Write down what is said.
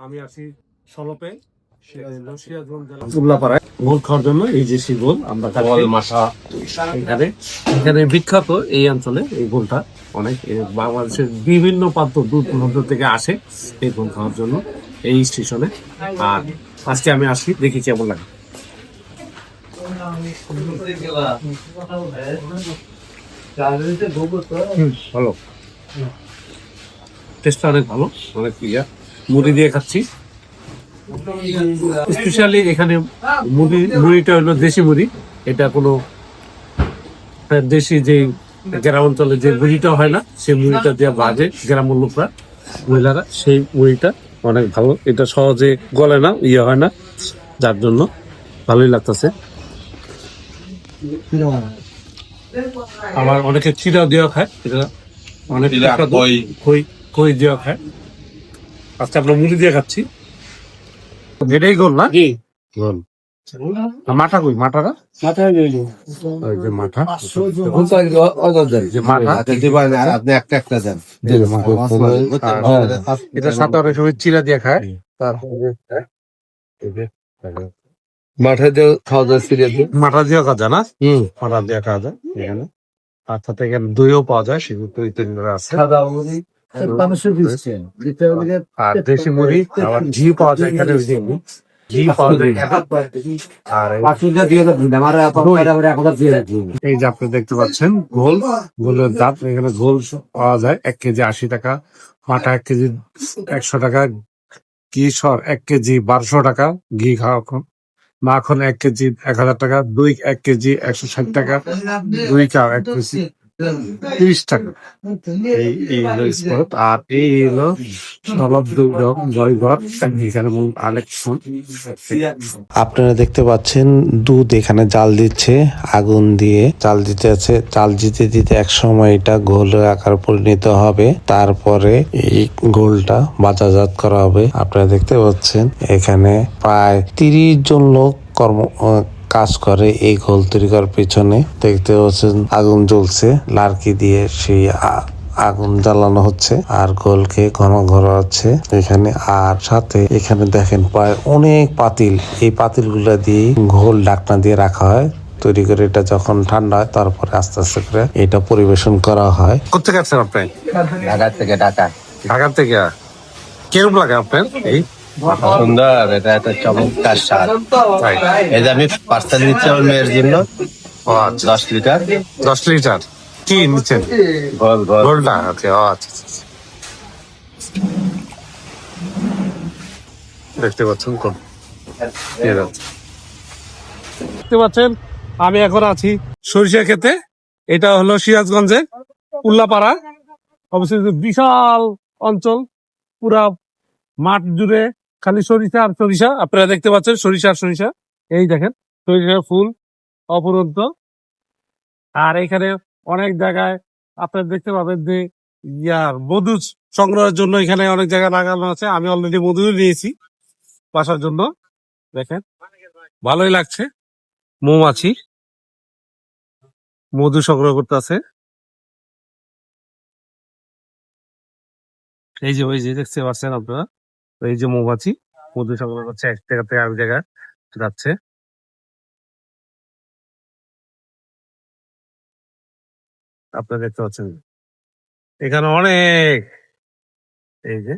আমি আছি সলপে উল্লাপাড়ায় গোল খাওয়ার জন্য। এই যে সেই গোল আমরা এখানে এখানে বিখ্যাত এই অঞ্চলে এই গোলটা অনেক বাংলাদেশের বিভিন্ন প্রান্ত দূর দূরান্ত থেকে আসে এই গোল খাওয়ার জন্য এই স্টেশনে। আর আজকে আমি আসি, দেখি কেমন লাগে। ভালো, টেস্টটা অনেক ভালো, অনেক ইয়া। মুড়ি দিয়ে খাচ্ছি স্পেশালি এখানে। মুড়িটা হলো দেশি মুড়ি, এটা কোনো দেশি যে গ্রাম অঞ্চলে যে মুড়িটা হয় না, সেই মুড়িটা দিয়ে বাজে গ্রামের লোকরা, মহিলারা, সেই মুড়িটা অনেক ভালো। এটা সহজে গলে না, ইয়ে হয় না, যার জন্য ভালোই লাগতেছে। আবার অনেকে চিরা দেওয়া খায়, এটা অনেক খই দেওয়া খায়। আজকে আমরা মুড়ি দিয়ে খাচ্ছি। এটাই গোল না? গোল। মাথা কই? মাথাটা ওই যে মাথা, আপনি একটা একটা দেন। এটা সাথে অনেক সময় চিরা দিয়ে খায়। তারপরে মাঠে দিয়ে খাওয়া যায়, সিরিয়াল দিয়ে মাথা দিয়ে খাওয়া যায় না? মাথা দিয়ে খাওয়া যায় এখানে। আর সাথে এখানে দইও পাওয়া যায়, সেগুলো দই তৈরি করা আছে। আর দেশি মুড়ি, আবার ঘি পাওয়া যায় এখানে, ঘি পাওয়া যায়। আর এই যে আপনি দেখতে পাচ্ছেন গোল, গোলের দাঁত। এখানে গোল পাওয়া যায় 1 কেজি 80 টাকা, মাথা 1 কেজি 100 টাকা, ঘি সর 1 কেজি 1200 টাকা, ঘি খাওয়া, মাখন 1 কেজি 1000 টাকা, দই 1 কেজি 160 টাকা, দই কাপ 1 কেজি 30 টাকা। এই হলো স্পট। আর এই হলো সলব দুর্গম জয়গড়, এখানে মূল কালেকশন। আপনারা দেখতে পাচ্ছেন দুধ এখানে জাল দিচ্ছে, আগুন দিয়ে জাল দিতে আছে। জাল দিতে দিতে এক সময় এটা ঘোলের আকার পরিণত হবে, তারপরে এই ঘোলটা বাজারজাত করা হবে। আপনারা দেখতে পাচ্ছেন এখানে প্রায় 30 জন লোক কাজ করে এই ঘোল তৈরি করার পিছনে। দেখতে পাচ্ছেন আগুন জ্বলছে, লার্কি দিয়ে সেই আগুন জ্বালানো হচ্ছে, আর গোলকে ঘন ঘন হচ্ছে এখানে। আর সাথে এখানে দেখেন প্রায় অনেক পাতিল, এই পাতিল গুলা দিয়ে ঘোল ঢাকনা দিয়ে রাখা হয় তৈরি করে। এটা যখন ঠান্ডা হয় তারপরে আস্তে আস্তে করে এটা পরিবেশন করা হয়। কোথেকে আসছেন আপনি? ঢাকা থেকে। ঢাকা থেকে। কেরম লাগে আপনার? এই সুন্দর, এটা একটা চমৎকার স্বাদ। এই যে আমি পার্সেল নিচ্ছি আমার মেয়ের জন্য, 10 লিটার। 10 লিটার কি নিচ্ছেন? গোলটা। ওকে, আচ্ছা। দেখতে পাচ্ছেন কোন দেখতে পাচ্ছেন আমি এখন আছি সরিষা ক্ষেতে। এটা হলো সিরাজগঞ্জের উল্লাপাড়া। অবশ্যই বিশাল অঞ্চল, পুরা মাঠ জুড়ে খালি সরিষা আর সরিষা। আপনারা দেখতে পাচ্ছেন সরিষা আর সরিষা। এই দেখেন সরিষার ফুল অপরন্ত। আর এখানে অনেক জায়গায় আপনারা দেখতে পাবেন যে মধু সংগ্রহের জন্য এখানে অনেক জায়গায় লাগানো আছে। আমি অলরেডি মধু নিয়েছি বাসার জন্য। দেখেন ভালোই লাগছে, মৌমাছি মধু সংগ্রহ করতে আছে। এই যে ওই যে দেখতে পাচ্ছেন আপনারা, এই যে মৌমাছি মধু সংগ্রহ করছে, এক জায়গা থেকে আরেক জায়গায় যাচ্ছে। আপনারা দেখতে পাচ্ছেন এখানে অনেক, এই যে